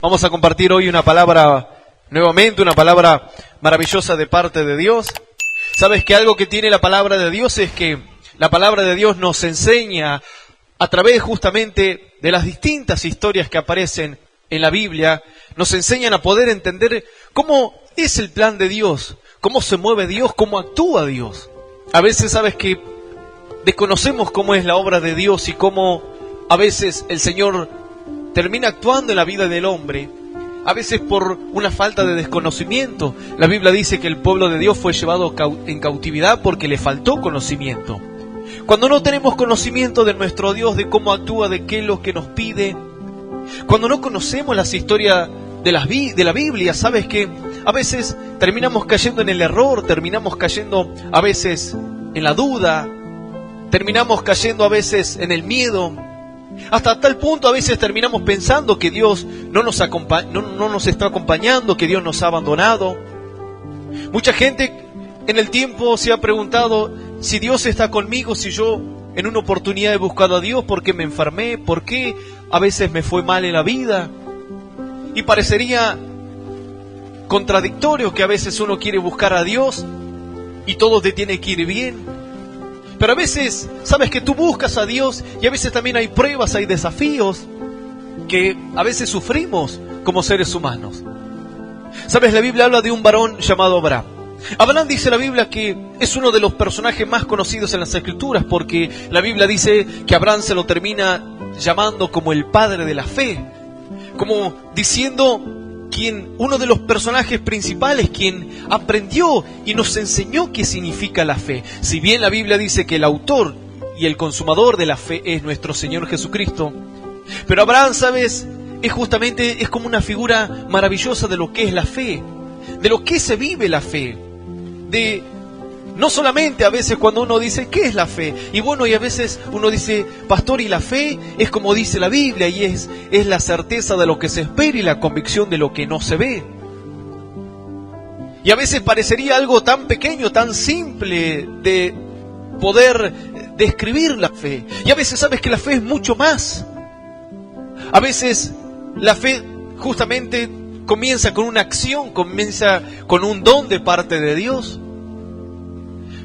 Vamos a compartir hoy una palabra, nuevamente una palabra maravillosa de parte de Dios. Sabes que algo que tiene la palabra de Dios es que la palabra de Dios nos enseña a través justamente de las distintas historias que aparecen en la Biblia, nos enseñan a poder entender cómo es el plan de Dios, cómo se mueve Dios, cómo actúa Dios. A veces sabes que desconocemos cómo es la obra de Dios y cómo a veces el Señor termina actuando en la vida del hombre, a veces por una falta de desconocimiento. La Biblia dice que el pueblo de Dios fue llevado en cautividad porque le faltó conocimiento. Cuando no tenemos conocimiento de nuestro Dios, de cómo actúa, de qué es lo que nos pide, cuando no conocemos las historias de la Biblia, sabes que a veces terminamos cayendo en el error, terminamos cayendo a veces en la duda, terminamos cayendo a veces en el miedo. Hasta tal punto a veces terminamos pensando que Dios no nos está acompañando, que Dios nos ha abandonado. Mucha gente en el tiempo se ha preguntado si Dios está conmigo, si yo en una oportunidad he buscado a Dios, ¿por qué me enfermé? ¿Por qué a veces me fue mal en la vida? Y parecería contradictorio que a veces uno quiere buscar a Dios y todo te tiene que ir bien. Pero a veces, sabes que tú buscas a Dios y a veces también hay pruebas, hay desafíos que a veces sufrimos como seres humanos. Sabes, la Biblia habla de un varón llamado Abraham. Abraham, dice la Biblia, que es uno de los personajes más conocidos en las Escrituras, porque la Biblia dice que Abraham se lo termina llamando como el padre de la fe, como diciendo uno de los personajes principales, quien aprendió y nos enseñó qué significa la fe. Si bien la Biblia dice que el autor y el consumador de la fe es nuestro Señor Jesucristo, pero Abraham, sabes, es como una figura maravillosa de lo que es la fe, de lo que se vive la fe, no solamente a veces cuando uno dice ¿qué es la fe? Y bueno, y a veces uno dice, pastor, y la fe es como dice la Biblia, y es la certeza de lo que se espera y la convicción de lo que no se ve. Y a veces parecería algo tan pequeño, tan simple de poder describir la fe. Y a veces sabes que la fe es mucho más. A veces la fe justamente comienza con una acción, comienza con un don de parte de Dios.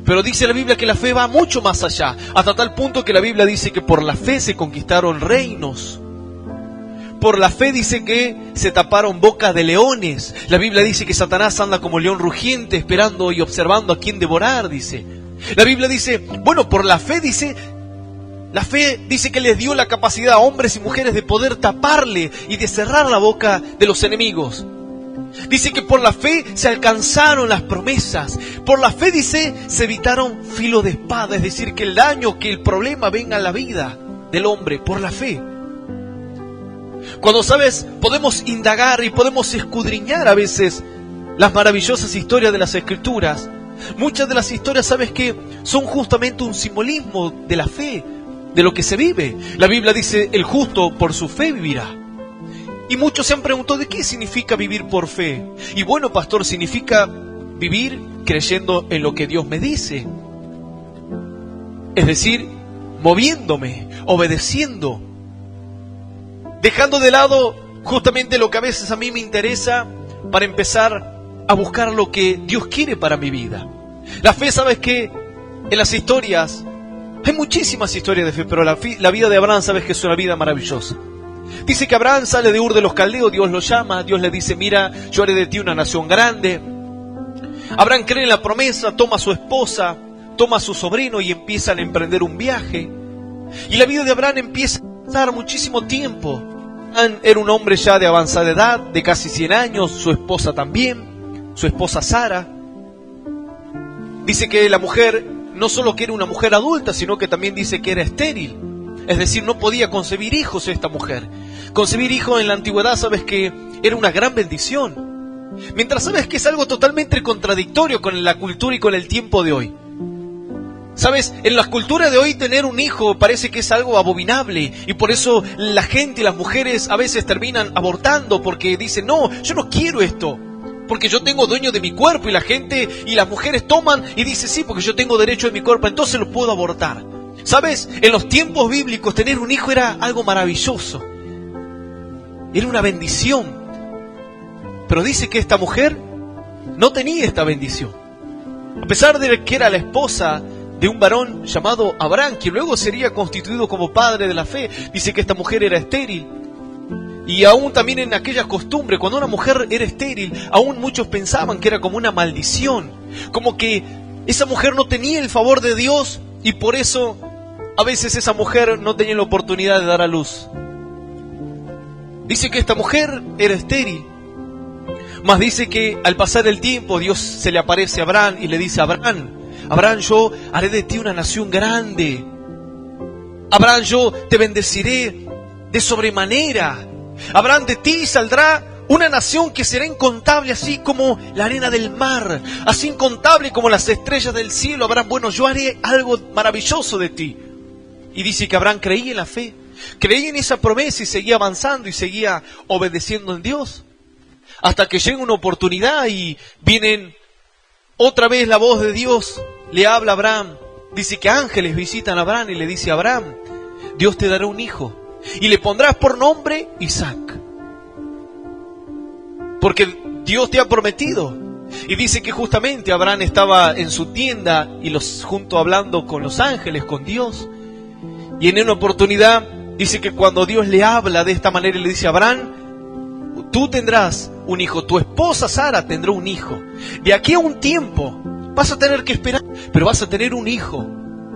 Pero dice la Biblia que la fe va mucho más allá, hasta tal punto que la Biblia dice que por la fe se conquistaron reinos. Por la fe dice que se taparon bocas de leones. La Biblia dice que Satanás anda como león rugiente, esperando y observando a quién devorar, dice. La Biblia dice, bueno, por la fe dice que les dio la capacidad a hombres y mujeres de poder taparle y de cerrar la boca de los enemigos. Dice que por la fe se alcanzaron las promesas. Por la fe, dice, se evitaron filo de espada. Es decir, que el daño, que el problema venga a la vida del hombre por la fe. Cuando, sabes, podemos indagar y podemos escudriñar a veces las maravillosas historias de las Escrituras. Muchas de las historias, sabes, que son justamente un simbolismo de la fe, de lo que se vive. La Biblia dice, el justo por su fe vivirá. Y muchos se han preguntado, ¿de qué significa vivir por fe? Y bueno, pastor, significa vivir creyendo en lo que Dios me dice. Es decir, moviéndome, obedeciendo, dejando de lado justamente lo que a veces a mí me interesa para empezar a buscar lo que Dios quiere para mi vida. La fe, sabes que en las historias, hay muchísimas historias de fe, pero la vida de Abraham, sabes que es una vida maravillosa. Dice que Abraham sale de Ur de los Caldeos, Dios lo llama, Dios le dice, mira, yo haré de ti una nación grande. Abraham cree en la promesa, toma a su esposa, toma a su sobrino y empiezan a emprender un viaje. Y la vida de Abraham empieza a pasar muchísimo tiempo. Abraham era un hombre ya de avanzada edad, de casi 100 años, su esposa también, su esposa Sara. Dice que la mujer, no solo que era una mujer adulta, sino que también dice que era estéril. Es decir, no podía concebir hijos esta mujer. Concebir hijos en la antigüedad, sabes que era una gran bendición. Mientras sabes que es algo totalmente contradictorio con la cultura y con el tiempo de hoy. Sabes, en la cultura de hoy tener un hijo parece que es algo abominable. Y por eso la gente y las mujeres a veces terminan abortando porque dicen, no, yo no quiero esto. Porque yo tengo dueño de mi cuerpo, y la gente y las mujeres toman y dicen, sí, porque yo tengo derecho de mi cuerpo, entonces lo puedo abortar. ¿Sabes? En los tiempos bíblicos tener un hijo era algo maravilloso. Era una bendición. Pero dice que esta mujer no tenía esta bendición. A pesar de que era la esposa de un varón llamado Abraham, que luego sería constituido como padre de la fe, dice que esta mujer era estéril. Y aún también en aquella costumbre, cuando una mujer era estéril, aún muchos pensaban que era como una maldición, como que esa mujer no tenía el favor de Dios y por eso a veces esa mujer no tenía la oportunidad de dar a luz. Dice que esta mujer era estéril, mas dice que al pasar el tiempo Dios se le aparece a Abraham y le dice: Abraham, yo haré de ti una nación grande. Abraham, yo te bendeciré de sobremanera. Abraham, de ti saldrá una nación que será incontable, así como la arena del mar, así incontable como las estrellas del cielo. Abraham, bueno, yo haré algo maravilloso de ti. Y dice que Abraham creía en la fe, creía en esa promesa y seguía avanzando y seguía obedeciendo en Dios. Hasta que llega una oportunidad y vienen otra vez la voz de Dios, le habla a Abraham. Dice que ángeles visitan a Abraham y le dice: Abraham, Dios te dará un hijo y le pondrás por nombre Isaac, porque Dios te ha prometido. Y dice que justamente Abraham estaba en su tienda y junto hablando con los ángeles, con Dios. Y en una oportunidad dice que cuando Dios le habla de esta manera y le dice: Abraham, tú tendrás un hijo, tu esposa Sara tendrá un hijo. De aquí a un tiempo vas a tener que esperar, pero vas a tener un hijo.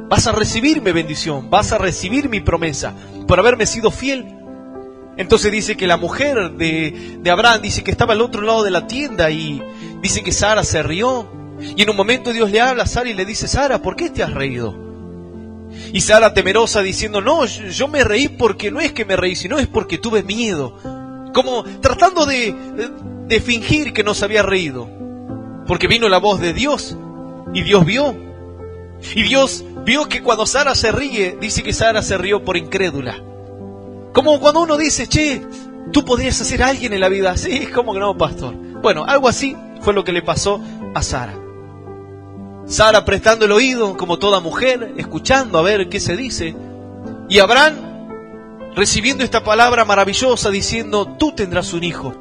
Vas a recibir mi bendición, vas a recibir mi promesa por haberme sido fiel. Entonces dice que la mujer de Abraham dice que estaba al otro lado de la tienda y dice que Sara se rió. Y en un momento Dios le habla a Sara y le dice: Sara, ¿por qué te has reído? Y Sara, temerosa, diciendo: no, yo me reí porque no es que me reí, sino es porque tuve miedo. Como tratando de fingir que no se había reído. Porque vino la voz de Dios y Dios vio. Y Dios vio que cuando Sara se ríe, dice que Sara se rió por incrédula. Como cuando uno dice: che, tú podrías hacer alguien en la vida. Sí, ¿cómo que no, pastor? Bueno, algo así fue lo que le pasó a Sara. Sara prestando el oído, como toda mujer, escuchando a ver qué se dice. Y Abraham recibiendo esta palabra maravillosa, diciendo: tú tendrás un hijo.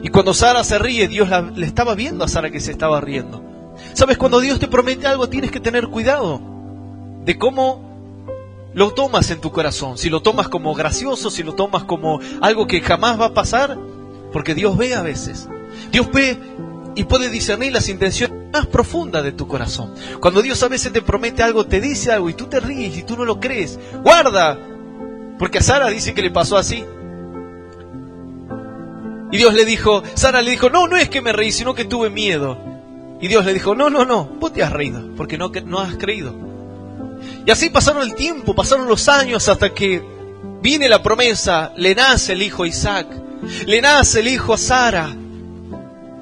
Y cuando Sara se ríe, Dios le estaba viendo a Sara que se estaba riendo. ¿Sabes? Cuando Dios te promete algo, tienes que tener cuidado de cómo lo tomas en tu corazón. Si lo tomas como gracioso, si lo tomas como algo que jamás va a pasar, porque Dios ve a veces. Dios ve y puede discernir las intenciones más profundas de tu corazón. Cuando Dios a veces te promete algo, te dice algo y tú te ríes y tú no lo crees, guarda, porque a Sara dice que le pasó así. Y Dios le dijo, Sara le dijo: no es que me reí, sino que tuve miedo. Y Dios le dijo: no, vos te has reído, porque no has creído. Y así pasaron el tiempo, pasaron los años, hasta que viene la promesa, le nace el hijo a Isaac, le nace el hijo a Sara.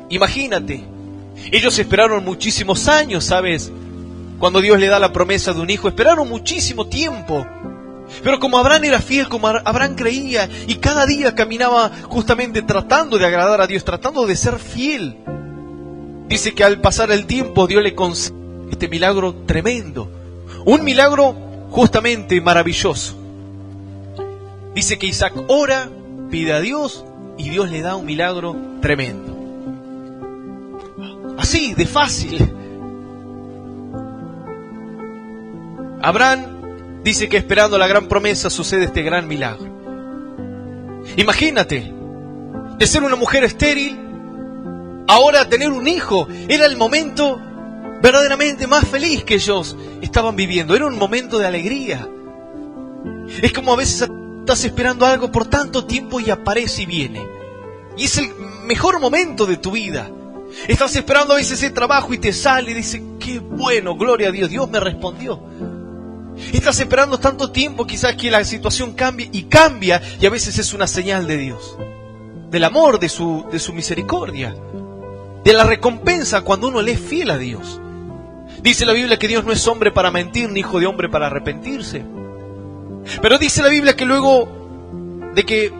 Imagínate, ellos esperaron muchísimos años, ¿sabes? Cuando Dios le da la promesa de un hijo, esperaron muchísimo tiempo. Pero como Abraham era fiel, como Abraham creía, y cada día caminaba justamente tratando de agradar a Dios, tratando de ser fiel, dice que al pasar el tiempo Dios le concede este milagro tremendo. Un milagro justamente maravilloso. Dice que Isaac ora, pide a Dios, y Dios le da un milagro tremendo. Así, de fácil. Abraham dice que esperando la gran promesa sucede este gran milagro. Imagínate, de ser una mujer estéril, ahora tener un hijo. Era el momento verdaderamente más feliz que ellos estaban viviendo. Era un momento de alegría. Es como a veces estás esperando algo por tanto tiempo y aparece y viene. Y es el mejor momento de tu vida. Estás esperando a veces ese trabajo y te sale y dices: qué bueno, gloria a Dios, Dios me respondió. Estás esperando tanto tiempo quizás que la situación cambie, y a veces es una señal de Dios, del amor, de su misericordia, de la recompensa cuando uno le es fiel a Dios. Dice la Biblia que Dios no es hombre para mentir, ni hijo de hombre para arrepentirse. Pero dice la Biblia que luego de que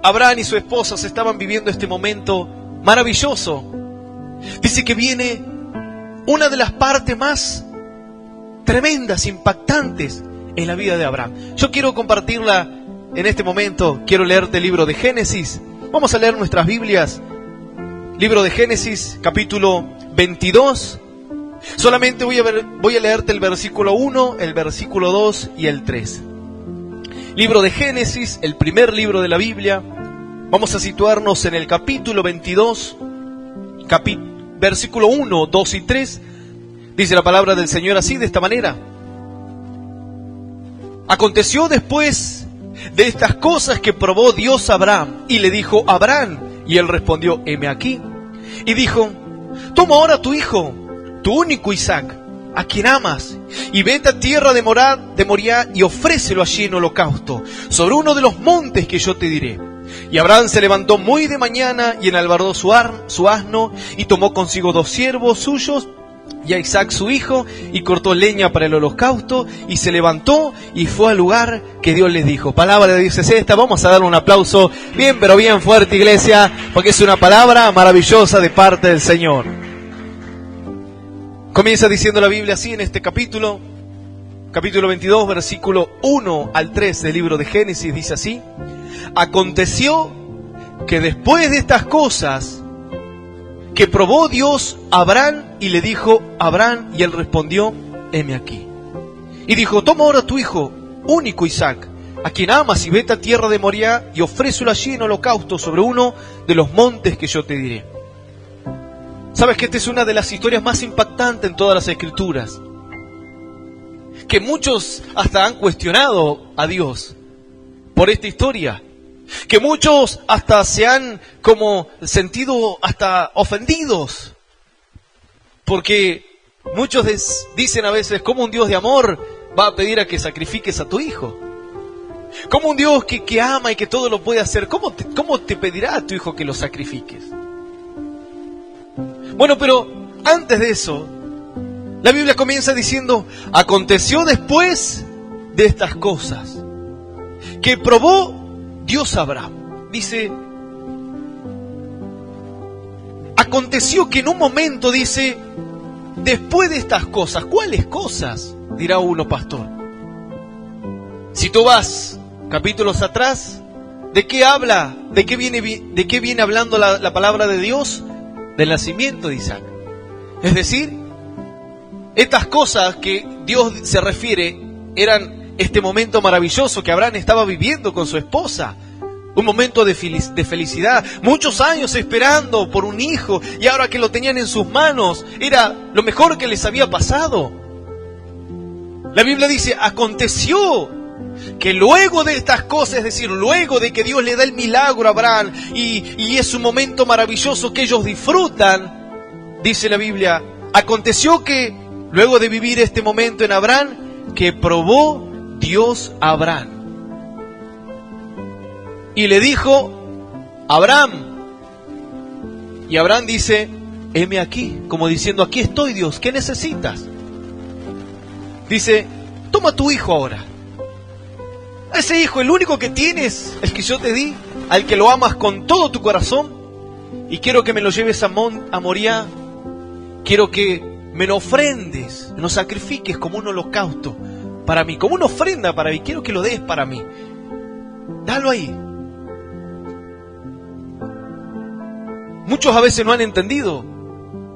Abraham y su esposa se estaban viviendo este momento maravilloso, dice que viene una de las partes más tremendas, impactantes en la vida de Abraham. Yo quiero compartirla en este momento. Quiero leerte el libro de Génesis. Vamos a leer nuestras Biblias libro de Génesis, capítulo 22. Solamente voy a leerte el versículo 1, el versículo 2 y el 3. Libro de Génesis, el primer libro de la Biblia. Vamos a situarnos en el capítulo 22, versículo 1, 2 y 3. Dice la palabra del Señor así, de esta manera. Aconteció después de estas cosas que probó Dios a Abraham, y le dijo: Abraham, y él respondió: heme aquí. Y dijo: toma ahora tu hijo, tu único Isaac, a quien amas, y vete a tierra de Moriah y ofrécelo allí en holocausto, sobre uno de los montes que yo te diré. Y Abraham se levantó muy de mañana y enalbardó su asno, y tomó consigo 2 siervos suyos, y a Isaac su hijo, y cortó leña para el holocausto, y se levantó y fue al lugar que Dios les dijo. Palabra de Dios es esta. Vamos a darle un aplauso bien, pero bien fuerte, iglesia, porque es una palabra maravillosa de parte del Señor. Comienza diciendo la Biblia así en este capítulo 22, versículo 1 al 3 del libro de Génesis, dice así: aconteció que después de estas cosas que probó Dios a Abraham, y le dijo: Abraham, y él respondió: heme aquí. Y dijo: toma ahora tu hijo único Isaac, a quien amas, y vete a tierra de Moriah y ofrécelo allí en holocausto sobre uno de los montes que yo te diré. Sabes que esta es una de las historias más impactantes en todas las Escrituras, que muchos hasta han cuestionado a Dios por esta historia, que muchos hasta se han como sentido hasta ofendidos, porque muchos dicen a veces: ¿cómo un Dios de amor va a pedir a que sacrifiques a tu hijo? ¿Cómo un Dios que ama y que todo lo puede hacer, cómo te pedirá a tu hijo que lo sacrifiques? Bueno, pero antes de eso, la Biblia comienza diciendo: aconteció después de estas cosas que probó Dios a Abraham. Dice, aconteció que en un momento, dice, después de estas cosas. ¿Cuáles cosas?, dirá uno, pastor. Si tú vas capítulos atrás, ¿de qué habla? ¿De qué viene hablando la palabra de Dios? Del nacimiento de Isaac. Es decir, estas cosas que Dios se refiere eran este momento maravilloso que Abraham estaba viviendo con su esposa. Un momento de felicidad, muchos años esperando por un hijo, y ahora que lo tenían en sus manos, era lo mejor que les había pasado. La Biblia dice: aconteció que luego de estas cosas, es decir, luego de que Dios le da el milagro a Abraham, y es un momento maravilloso que ellos disfrutan, dice la Biblia, aconteció que luego de vivir este momento en Abraham, que probó Dios a Abraham. Y le dijo: Abraham. Y Abraham dice: heme aquí, como diciendo: aquí estoy, Dios, ¿qué necesitas? Dice: toma tu hijo ahora. Ese hijo, el único que tienes, el que yo te di, al que lo amas con todo tu corazón, y quiero que me lo lleves a Moriah, quiero que me lo ofrendes, me lo sacrifiques como un holocausto para mí, como una ofrenda para mí, quiero que lo des para mí. Dalo ahí. Muchos a veces no han entendido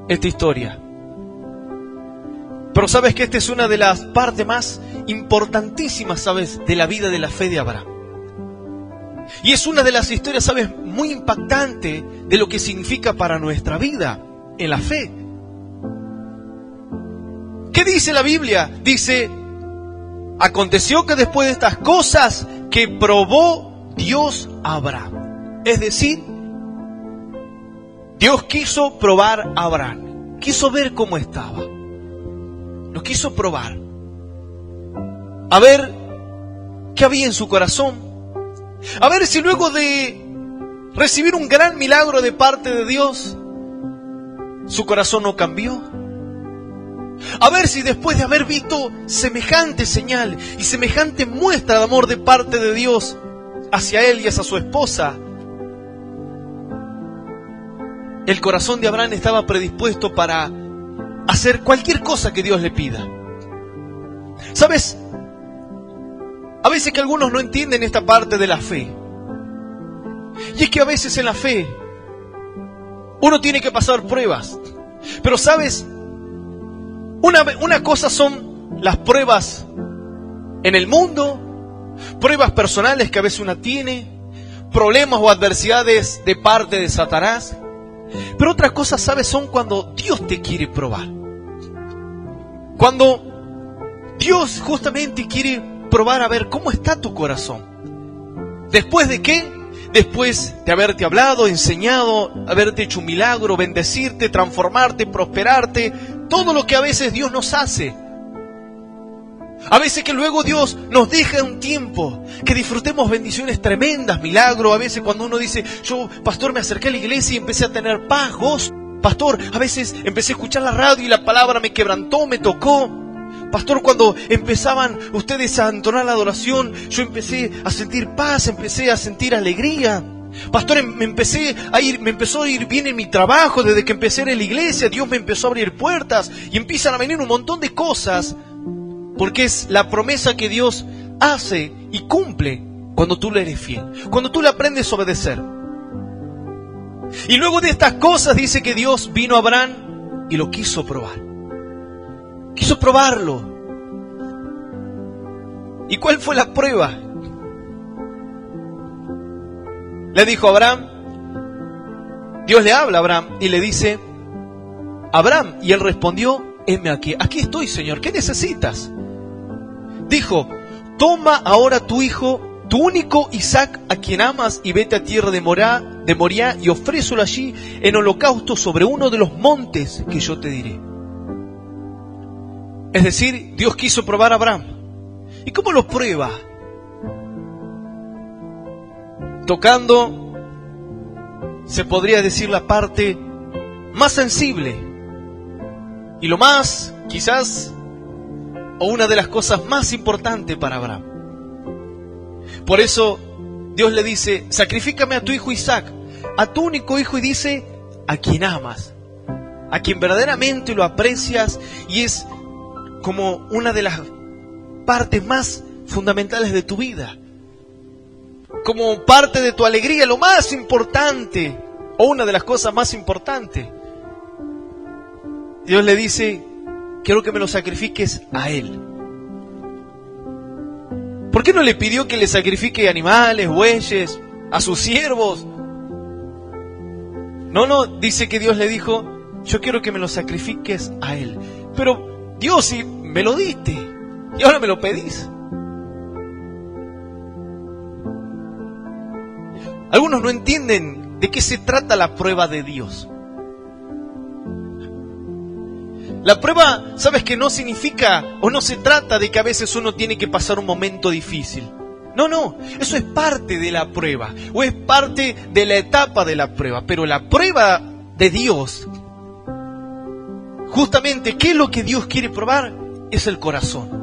esta historia, pero sabes que esta es una de las partes más importantísimas, sabes, de la vida de la fe de Abraham. Y es una de las historias, sabes, muy impactante de lo que significa para nuestra vida en la fe. ¿Qué dice la Biblia? Dice: aconteció que después de estas cosas que probó Dios a Abraham. Es decir, Dios quiso probar a Abraham, quiso ver cómo estaba, lo quiso probar, a ver qué había en su corazón, a ver si luego de recibir un gran milagro de parte de Dios, su corazón no cambió, a ver si después de haber visto semejante señal y semejante muestra de amor de parte de Dios hacia él y hacia su esposa, el corazón de Abraham estaba predispuesto para hacer cualquier cosa que Dios le pida. ¿Sabes? A veces que algunos no entienden esta parte de la fe. Y es que a veces en la fe Uno tiene que pasar pruebas. Pero ¿sabes? Una cosa son las pruebas en el mundo, pruebas personales que a veces uno tiene, problemas o adversidades de parte de Satanás. Pero otra cosa, ¿sabes? Son cuando Dios te quiere probar. Cuando Dios justamente quiere probar a ver cómo está tu corazón. ¿Después de qué? Después de haberte hablado, enseñado, haberte hecho un milagro, bendecirte, transformarte, prosperarte, todo lo que a veces Dios nos hace. A veces que luego Dios nos deja un tiempo, que disfrutemos bendiciones tremendas, milagros. A veces cuando uno dice, yo, pastor, me acerqué a la iglesia y empecé a tener paz, gozo. Pastor, a veces empecé a escuchar la radio y la palabra me quebrantó, me tocó. Pastor, cuando empezaban ustedes a entonar la adoración, yo empecé a sentir paz, empecé a sentir alegría. Pastor, me empezó a ir bien en mi trabajo, desde que empecé en la iglesia, Dios me empezó a abrir puertas y empiezan a venir un montón de cosas, porque es la promesa que Dios hace y cumple cuando tú le eres fiel, cuando tú le aprendes a obedecer. Y luego de estas cosas dice que Dios vino a Abraham y lo quiso probar. Quiso probarlo. ¿Y cuál fue la prueba? Le dijo a Abraham, Dios le habla a Abraham y le dice, Abraham, y él respondió, heme aquí. Aquí estoy, Señor, ¿qué necesitas? Dijo, toma ahora tu hijo, tu único Isaac, a quien amas, y vete a tierra de Moriah y ofrécelo allí en holocausto sobre uno de los montes que yo te diré. Es decir, Dios quiso probar a Abraham. ¿Y cómo lo prueba? Tocando, se podría decir, la parte más sensible y lo más, quizás, o una de las cosas más importantes para Abraham. Por eso Dios le dice, sacrifícame a tu hijo Isaac, a tu único hijo, y dice, a quien amas, a quien verdaderamente lo aprecias, y es como una de las partes más fundamentales de tu vida, como parte de tu alegría, lo más importante, o una de las cosas más importantes. Dios le dice, quiero que me lo sacrifiques a Él. ¿Por qué no le pidió que le sacrifique animales, bueyes, a sus siervos? No, dice que Dios le dijo, yo quiero que me lo sacrifiques a Él. Pero Dios, si me lo diste y ahora me lo pedís. Algunos no entienden de qué se trata la prueba de Dios. La prueba, ¿sabes que no significa o no se trata de que a veces uno tiene que pasar un momento difícil? No, eso es parte de la prueba o es parte de la etapa de la prueba. Pero la prueba de Dios, justamente, ¿qué es lo que Dios quiere probar? Es el corazón.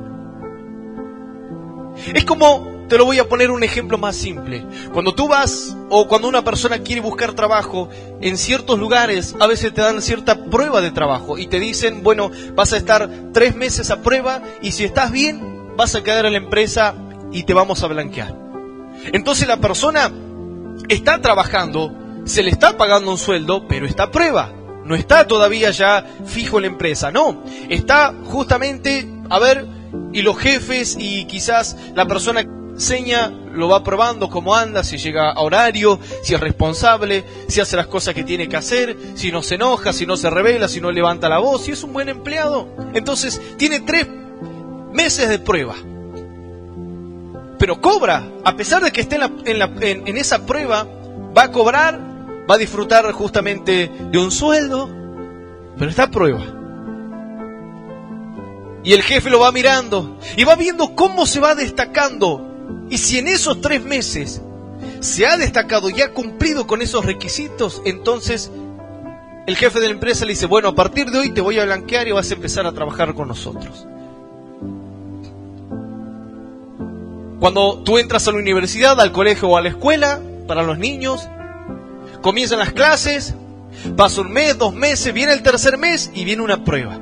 Es como, te lo voy a poner un ejemplo más simple. Cuando tú vas, o cuando una persona quiere buscar trabajo, en ciertos lugares a veces te dan cierta prueba de trabajo y te dicen, bueno, vas a estar 3 meses a prueba y si estás bien, vas a quedar en la empresa y te vamos a blanquear. Entonces la persona está trabajando, se le está pagando un sueldo, pero está a prueba. No está todavía ya fijo en la empresa, no. Está justamente, y los jefes y quizás la persona enseña, lo va probando cómo anda, si llega a horario, si es responsable, si hace las cosas que tiene que hacer, si no se enoja, si no se rebela, si no levanta la voz, si es un buen empleado. Entonces tiene 3 meses de prueba. Pero cobra, a pesar de que esté en esa prueba, va a cobrar, va a disfrutar justamente de un sueldo, pero está a prueba. Y el jefe lo va mirando y va viendo cómo se va destacando. Y si en esos 3 meses se ha destacado y ha cumplido con esos requisitos, entonces el jefe de la empresa le dice, bueno, a partir de hoy te voy a blanquear y vas a empezar a trabajar con nosotros. Cuando tú entras a la universidad, al colegio o a la escuela, para los niños, comienzan las clases, pasa 1 mes, 2 meses, viene el 3er mes y viene una prueba.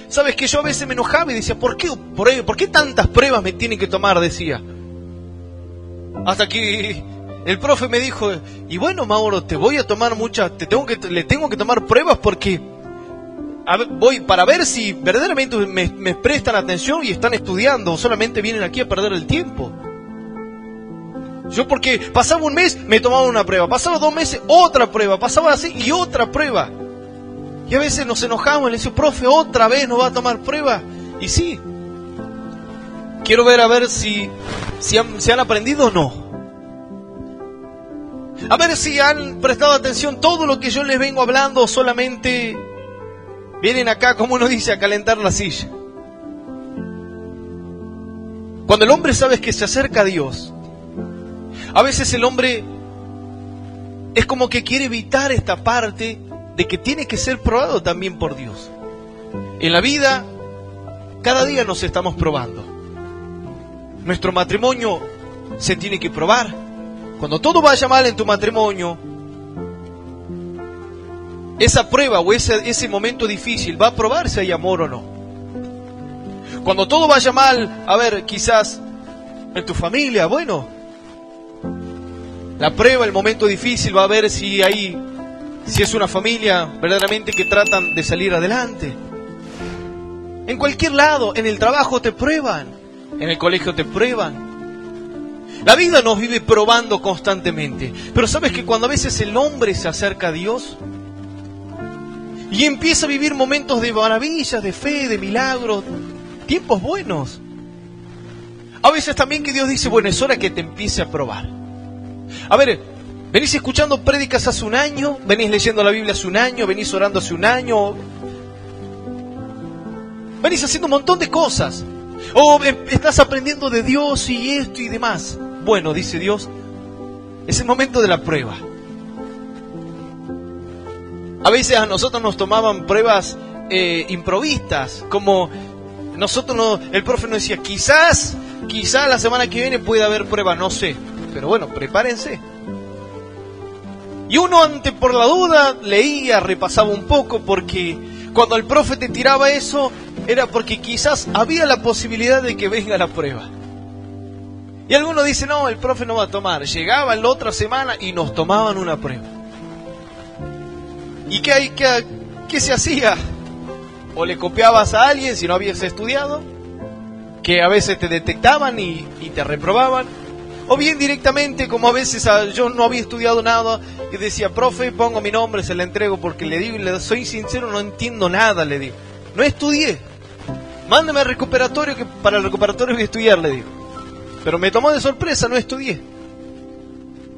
¿Sabes que yo a veces me enojaba y decía, ¿por qué tantas pruebas me tienen que tomar? Decía. Hasta que el profe me dijo, y bueno, Mauro, te voy a tomar le tengo que tomar pruebas porque voy para ver si verdaderamente me prestan atención y están estudiando o solamente vienen aquí a perder el tiempo. Yo porque pasaba un mes, me tomaba una prueba, pasaba 2 meses, otra prueba, pasaba así y otra prueba. Y a veces nos enojamos, le decimos, profe, otra vez nos va a tomar prueba. Y sí, quiero ver a ver si han aprendido o no. A ver si han prestado atención todo lo que yo les vengo hablando o solamente vienen acá, como uno dice, a calentar la silla. Cuando el hombre sabe que se acerca a Dios, a veces el hombre es como que quiere evitar esta parte de que tiene que ser probado también por Dios. En la vida, cada día nos estamos probando. Nuestro matrimonio se tiene que probar. Cuando todo vaya mal en tu matrimonio, esa prueba o ese momento difícil va a probar si hay amor o no. Cuando todo vaya mal, a ver, quizás en tu familia, bueno, la prueba, el momento difícil va a ver si es una familia verdaderamente que tratan de salir adelante. En cualquier lado, en el trabajo te prueban, en el colegio te prueban. La vida nos vive probando constantemente. Pero ¿sabes que cuando a veces el hombre se acerca a Dios y empieza a vivir momentos de maravillas, de fe, de milagros, tiempos buenos? A veces también que Dios dice, bueno, es hora que te empiece a probar. A ver, venís escuchando prédicas hace un año, venís leyendo la Biblia hace un año, venís orando hace un año, venís haciendo un montón de cosas, o estás aprendiendo de Dios y esto y demás. Bueno, dice Dios, es el momento de la prueba. A veces a nosotros nos tomaban pruebas improvistas, como el profe nos decía, quizás la semana que viene pueda haber prueba, no sé, pero bueno, prepárense. Y uno por la duda leía, repasaba un poco, porque cuando el profe te tiraba eso, era porque quizás había la posibilidad de que venga la prueba. Y algunos dicen, no, el profe no va a tomar. Llegaba la otra semana y nos tomaban una prueba. ¿Y qué se hacía? O le copiabas a alguien si no habías estudiado, que a veces te detectaban y te reprobaban. O bien directamente, como a veces yo no había estudiado nada, y decía, profe, pongo mi nombre, se le entrego, porque le digo, soy sincero, no entiendo nada, le digo. No estudié. Mándame al recuperatorio, que para el recuperatorio voy a estudiar, le digo. Pero me tomó de sorpresa, no estudié.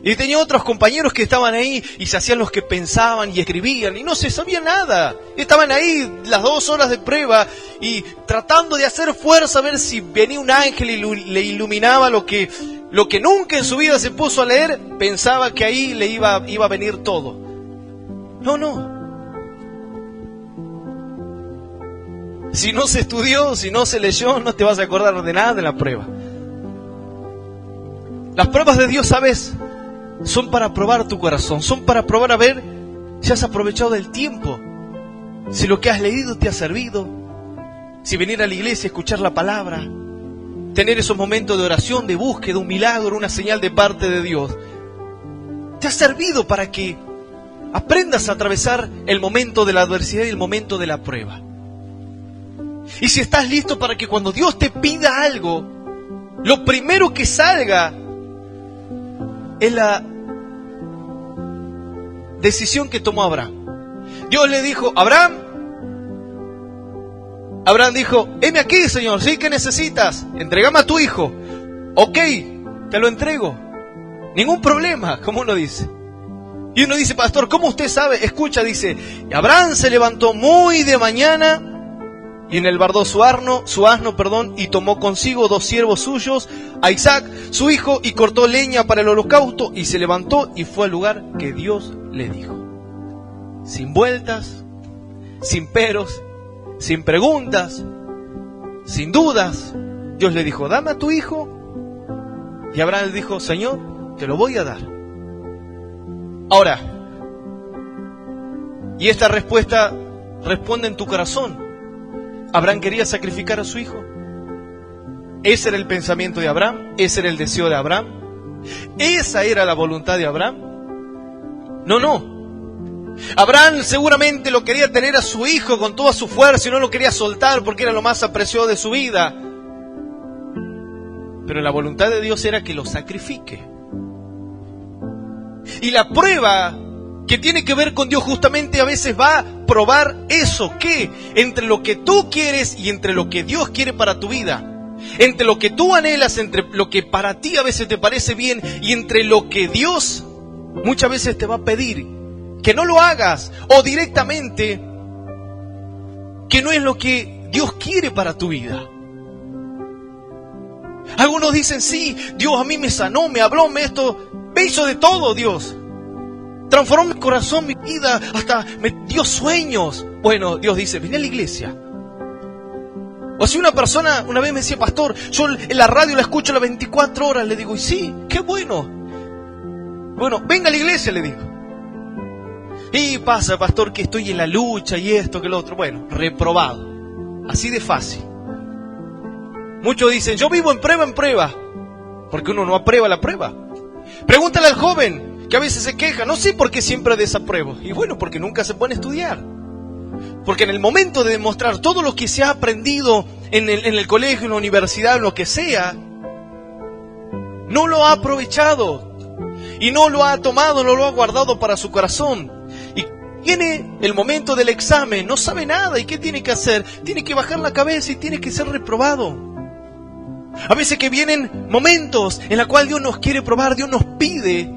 Y tenía otros compañeros que estaban ahí y se hacían los que pensaban y escribían y no se sabía nada. Estaban ahí las 2 horas de prueba y tratando de hacer fuerza a ver si venía un ángel y le iluminaba lo que nunca en su vida se puso a leer, pensaba que ahí le iba a venir todo. No. Si no se estudió, si no se leyó, no te vas a acordar de nada de la prueba. Las pruebas de Dios, ¿sabes? Son para probar tu corazón, son para probar a ver si has aprovechado del tiempo, si lo que has leído te ha servido, si venir a la iglesia, escuchar la palabra, tener esos momentos de oración, de búsqueda, un milagro, una señal de parte de Dios, te ha servido para que aprendas a atravesar el momento de la adversidad y el momento de la prueba. Y si estás listo para que cuando Dios te pida algo, lo primero que salga es la decisión que tomó Abraham. Dios le dijo, Abraham dijo, heme aquí, Señor, ¿sí? ¿Qué necesitas? Entrégame a tu hijo. Ok, te lo entrego. Ningún problema, como uno dice. Y uno dice, pastor, ¿cómo usted sabe? Escucha, dice, Abraham se levantó muy de mañana y enelbardó su asno, y tomó consigo 2 siervos suyos, a Isaac, su hijo, y cortó leña para el holocausto, y se levantó y fue al lugar que Dios le dijo. Sin vueltas, sin peros, sin preguntas, sin dudas, Dios le dijo, dame a tu hijo. Y Abraham le dijo, Señor, te lo voy a dar. Ahora, y esta respuesta responde en tu corazón. ¿Abraham quería sacrificar a su hijo? Ese era el pensamiento de Abraham, ese era el deseo de Abraham. ¿Esa era la voluntad de Abraham? No. Abraham seguramente lo quería tener a su hijo con toda su fuerza y no lo quería soltar porque era lo más apreciado de su vida. Pero la voluntad de Dios era que lo sacrifique. Y la prueba que tiene que ver con Dios justamente a veces va a probar eso, que entre lo que tú quieres y entre lo que Dios quiere para tu vida, entre lo que tú anhelas, entre lo que para ti a veces te parece bien y entre lo que Dios muchas veces te va a pedir que no lo hagas, o directamente que no es lo que Dios quiere para tu vida. Algunos dicen, sí, Dios a mí me sanó, me habló, me hizo de todo Dios. Transformó mi corazón, mi vida, hasta me dio sueños. Bueno, Dios dice, ven a la iglesia. O si una persona una vez me decía, pastor, yo en la radio la escucho las 24 horas, le digo, y sí, qué bueno. Bueno, venga a la iglesia, le digo. Y pasa, pastor, que estoy en la lucha y esto, que lo otro. Bueno, reprobado. Así de fácil. Muchos dicen, yo vivo en prueba, porque uno no aprueba la prueba. Pregúntale al joven, que a veces se queja, no sé por qué siempre desapruebo. Y bueno, porque nunca se pone a estudiar. Porque en el momento de demostrar todo lo que se ha aprendido en el colegio, en la universidad, en lo que sea, no lo ha aprovechado. Y no lo ha tomado, no lo ha guardado para su corazón. Y viene el momento del examen, no sabe nada. ¿Y qué tiene que hacer? Tiene que bajar la cabeza y tiene que ser reprobado. A veces que vienen momentos en los cuales Dios nos quiere probar, Dios nos pide.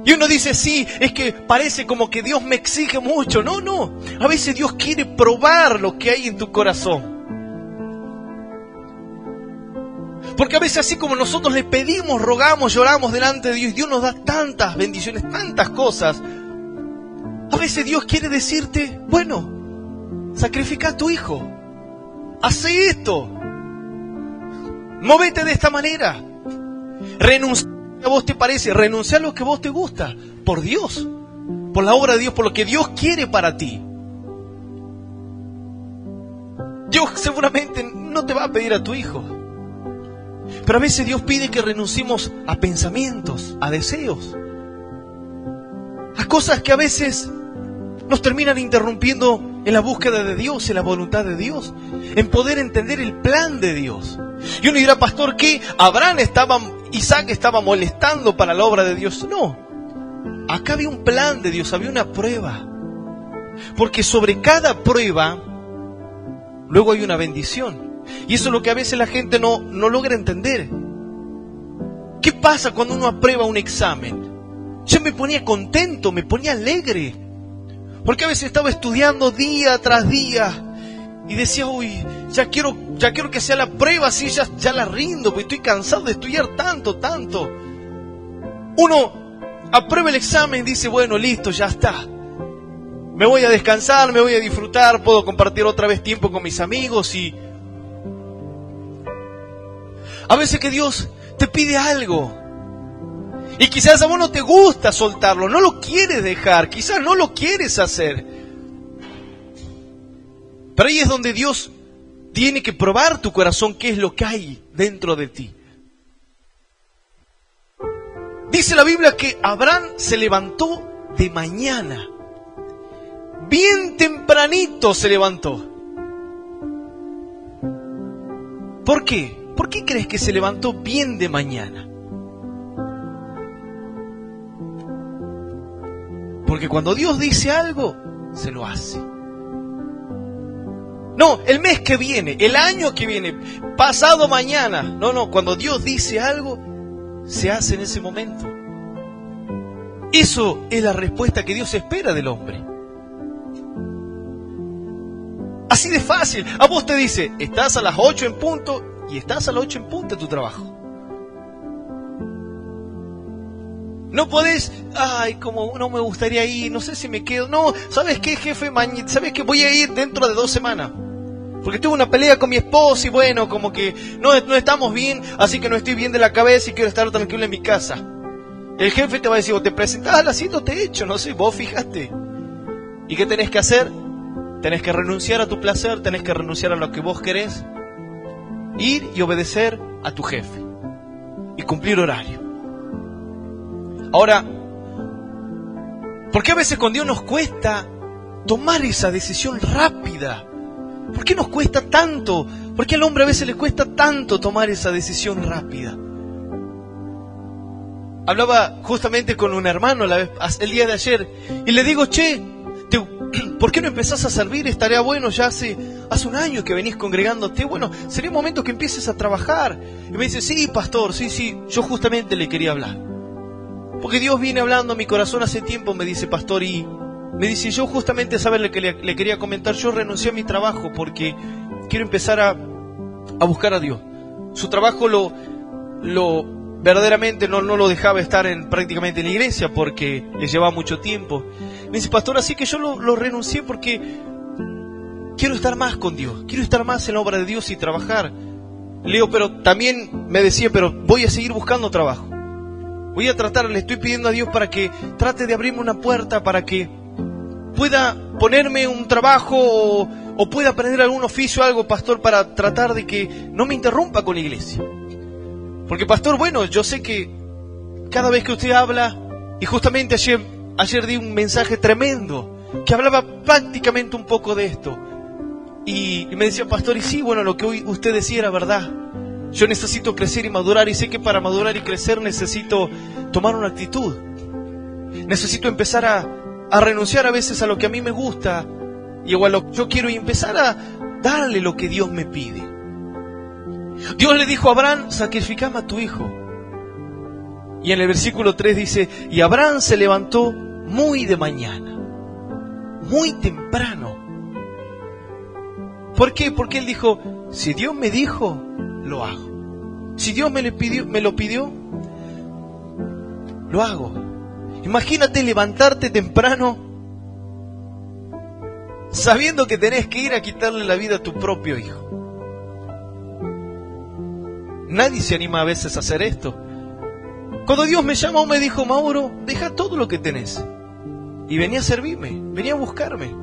Y uno dice, sí, es que parece como que Dios me exige mucho. No. A veces Dios quiere probar lo que hay en tu corazón. Porque a veces así como nosotros le pedimos, rogamos, lloramos delante de Dios, Dios nos da tantas bendiciones, tantas cosas. A veces Dios quiere decirte, bueno, sacrifica a tu hijo. Hace esto. Móvete de esta manera. Renuncia a lo que a vos te parece, renuncia a lo que a vos te gusta. Por Dios, por la obra de Dios, por lo que Dios quiere para ti. Dios seguramente no te va a pedir a tu hijo. Pero a veces Dios pide que renunciemos a pensamientos, a deseos, a cosas que a veces nos terminan interrumpiendo en la búsqueda de Dios, en la voluntad de Dios, en poder entender el plan de Dios. Y uno dirá, pastor, ¿qué? Isaac estaba molestando para la obra de Dios. No, acá había un plan de Dios, había una prueba. Porque sobre cada prueba, luego hay una bendición. Y eso es lo que a veces la gente no logra entender. ¿Qué pasa cuando uno aprueba un examen? Yo me ponía contento, me ponía alegre. Porque a veces estaba estudiando día tras día y decía, uy, ya quiero que sea la prueba, así ya la rindo, porque estoy cansado de estudiar tanto. Uno aprueba el examen y dice, bueno, listo, ya está. Me voy a descansar, me voy a disfrutar, puedo compartir otra vez tiempo con mis amigos y... A veces que Dios te pide algo y quizás a vos no te gusta soltarlo, no lo quieres dejar, quizás no lo quieres hacer. Pero ahí es donde Dios tiene que probar tu corazón, qué es lo que hay dentro de ti. Dice la Biblia que Abraham se levantó de mañana, bien tempranito se levantó. ¿Por qué? ¿Por qué crees que se levantó bien de mañana? Porque cuando Dios dice algo, se lo hace. No, el mes que viene, el año que viene, pasado mañana. No, cuando Dios dice algo, se hace en ese momento. Eso es la respuesta que Dios espera del hombre. Así de fácil. A vos te dice, estás a las 8 en punto y estás a las 8 en punto de tu trabajo. No podés, como no me gustaría ir, no sé si me quedo. No, ¿sabes qué, jefe? ¿Sabes qué? Voy a ir dentro de 2 semanas. Porque tuve una pelea con mi esposa y bueno, como que no estamos bien, así que no estoy bien de la cabeza y quiero estar tranquilo en mi casa. El jefe te va a decir, o te presentás al asiento, te echo, no sé, vos fijaste. ¿Y qué tenés que hacer? Tenés que renunciar a tu placer, tenés que renunciar a lo que vos querés. Ir y obedecer a tu jefe. y cumplir horario. Ahora, ¿por qué a veces con Dios nos cuesta tomar esa decisión rápida? ¿Por qué nos cuesta tanto? ¿Por qué al hombre a veces le cuesta tanto tomar esa decisión rápida? Hablaba justamente con un hermano el día de ayer y le digo, ¿por qué no empezás a servir? Estaría bueno, ya hace un año que venís congregándote, bueno, sería un momento que empieces a trabajar. Y me dice, sí, pastor, sí, yo justamente le quería hablar. Porque Dios viene hablando a mi corazón hace tiempo, me dice, pastor, y me dice, yo justamente, ¿sabes lo que le quería comentar? Yo renuncié a mi trabajo porque quiero empezar a buscar a Dios. Su trabajo verdaderamente no lo dejaba estar prácticamente en la iglesia porque le llevaba mucho tiempo. Me dice, pastor, así que yo lo renuncié porque quiero estar más con Dios, quiero estar más en la obra de Dios y trabajar. Le digo, pero también me decía, pero voy a seguir buscando trabajo. Voy a tratar, le estoy pidiendo a Dios para que trate de abrirme una puerta, para que pueda ponerme un trabajo o pueda aprender algún oficio, algo, pastor, para tratar de que no me interrumpa con la iglesia. Porque, pastor, bueno, yo sé que cada vez que usted habla, y justamente ayer di un mensaje tremendo, que hablaba prácticamente un poco de esto. Y me decía, pastor, y sí, bueno, lo que hoy usted decía era verdad. Yo necesito crecer y madurar, y sé que para madurar y crecer necesito tomar una actitud. Necesito empezar a renunciar a veces a lo que a mí me gusta, y a lo que yo quiero, y empezar a darle lo que Dios me pide. Dios le dijo a Abraham, sacrificame a tu hijo. Y en el versículo 3 dice, y Abraham se levantó muy de mañana, muy temprano. ¿Por qué? Porque él dijo, si Dios me dijo, lo hago. Si Dios me lo pidió, lo hago. Imagínate levantarte temprano sabiendo que tenés que ir a quitarle la vida a tu propio hijo. Nadie se anima a veces a hacer esto. Cuando Dios me llamó, me dijo, Mauro, deja todo lo que tenés y vení a servirme, vení a buscarme.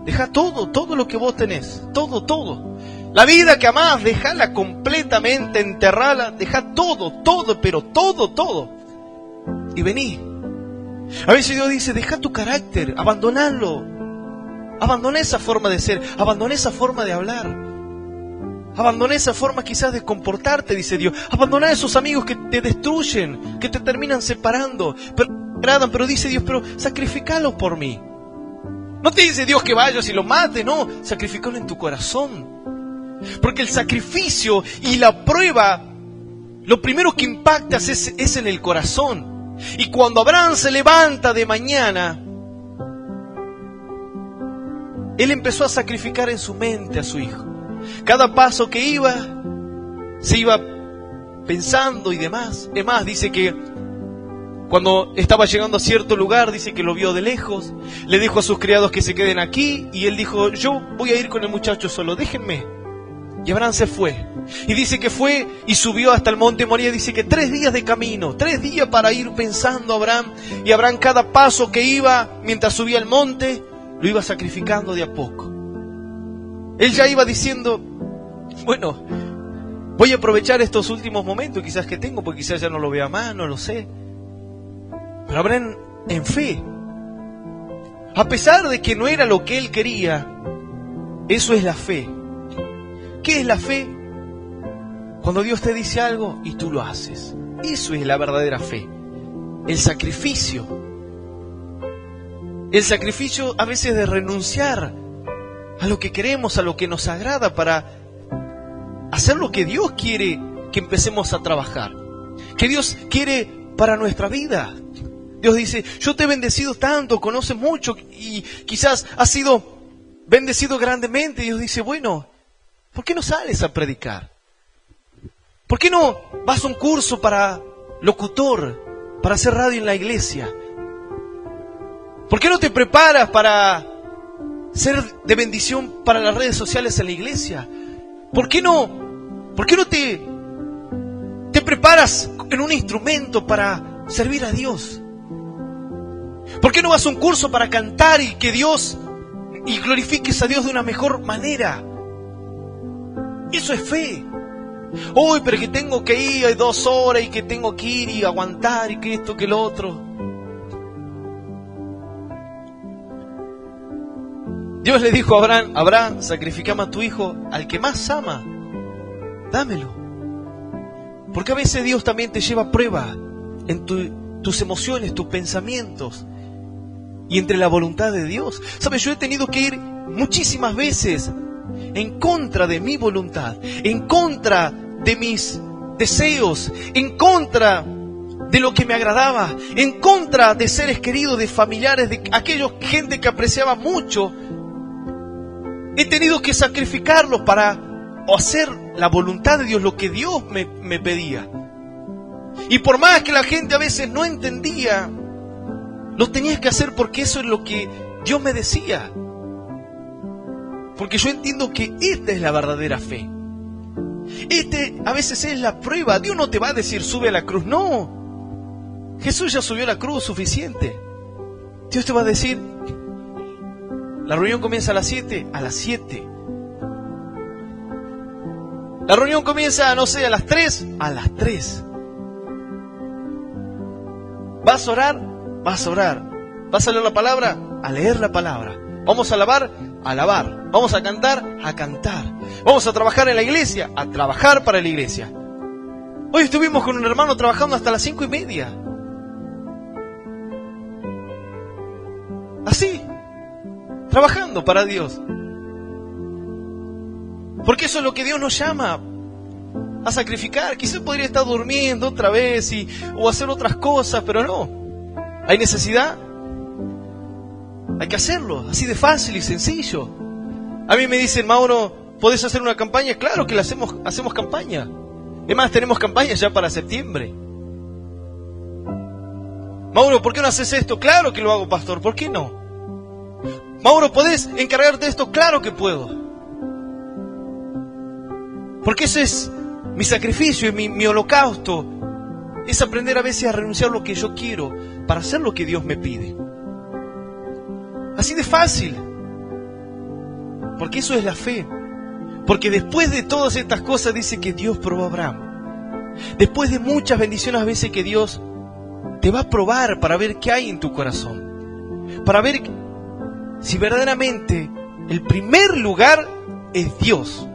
Deja todo lo que vos tenés, todo. La vida que amás, dejala completamente, enterrala, deja todo, pero todo. Y vení. A veces Dios dice, deja tu carácter, abandonalo. Abandona esa forma de ser, abandona esa forma de hablar. Abandona esa forma quizás de comportarte, dice Dios. Abandona esos amigos que te destruyen, que te terminan separando, pero dice Dios, pero sacrificalos por mí. No te dice Dios que vayas y lo mates, no, sacrificalo en tu corazón. Porque el sacrificio y la prueba, lo primero que impacta es en el corazón. Y cuando Abraham se levanta de mañana, él empezó a sacrificar en su mente a su hijo. Cada paso que iba, se iba pensando y demás. Es más, dice que cuando estaba llegando a cierto lugar, dice que lo vio de lejos, le dijo a sus criados que se queden aquí, y él dijo, yo voy a ir con el muchacho solo, déjenme. Y Abraham se fue. Y dice que fue y subió hasta el monte Moría. Dice que 3 días de camino, 3 días para ir pensando Abraham. Y Abraham cada paso que iba, mientras subía el monte, lo iba sacrificando de a poco. Él ya iba diciendo, bueno, voy a aprovechar estos últimos momentos quizás que tengo, porque quizás ya no lo vea más, no lo sé. Pero Abraham en fe, a pesar de que no era lo que él quería, eso es la fe. ¿Qué es la fe? Cuando Dios te dice algo y tú lo haces. Eso es la verdadera fe. El sacrificio. El sacrificio a veces de renunciar a lo que queremos, a lo que nos agrada, para hacer lo que Dios quiere que empecemos a trabajar. Que Dios quiere para nuestra vida. Dios dice, yo te he bendecido tanto, conoces mucho y quizás has sido bendecido grandemente. Y Dios dice, bueno, ¿por qué no sales a predicar? ¿Por qué no vas a un curso para locutor, para hacer radio en la iglesia? ¿Por qué no te preparas para ser de bendición para las redes sociales en la iglesia? ¿Por qué no te preparas en un instrumento para servir a Dios? ¿Por qué no vas a un curso para cantar y glorifiques a Dios de una mejor manera? Eso es fe. Uy, pero que tengo que ir, hay 2 horas y que tengo que ir y aguantar y que esto, que lo otro. Dios le dijo a Abraham, sacrificame a tu hijo, al que más ama, dámelo. Porque a veces Dios también te lleva a prueba en tus emociones, tus pensamientos y entre la voluntad de Dios. ¿Sabes? Yo he tenido que ir muchísimas veces en contra de mi voluntad, en contra de mis deseos, en contra de lo que me agradaba, en contra de seres queridos, de familiares, de aquellos gente que apreciaba mucho. He tenido que sacrificarlos para hacer la voluntad de Dios, lo que Dios me pedía. Y por más que la gente a veces no entendía, lo tenías que hacer porque eso es lo que Dios me decía. Porque yo entiendo que esta es la verdadera fe. A veces es la prueba. Dios no te va a decir sube a la cruz, no. Jesús ya subió a la cruz, suficiente. Dios te va a decir, la reunión comienza a las 7, a las 7. La reunión comienza, no sé, a las 3, a las 3. ¿Vas a orar? Vas a orar. ¿Vas a leer la palabra? A leer la palabra. ¿Vamos a alabar? A alabar. ¿Vamos a cantar? A cantar. ¿Vamos a trabajar en la iglesia? A trabajar para la iglesia. Hoy estuvimos con un hermano trabajando hasta las 5:30. Así, trabajando para Dios. Porque eso es lo que Dios nos llama a sacrificar. Quizás podría estar durmiendo otra vez o hacer otras cosas, pero no. Hay necesidad. Hay que hacerlo, así de fácil y sencillo. A mí me dicen, Mauro, ¿podés hacer una campaña? Claro que la hacemos campaña. Además, tenemos campañas ya para septiembre. Mauro, ¿por qué no haces esto? Claro que lo hago, pastor. ¿Por qué no? Mauro, ¿podés encargarte de esto? Claro que puedo. Porque ese es mi sacrificio y mi holocausto. Es aprender a veces a renunciar a lo que yo quiero para hacer lo que Dios me pide. Así de fácil. Porque eso es la fe. Porque después de todas estas cosas dice que Dios probó a Abraham. Después de muchas bendiciones a veces que Dios te va a probar para ver qué hay en tu corazón. Para ver si verdaderamente el primer lugar es Dios.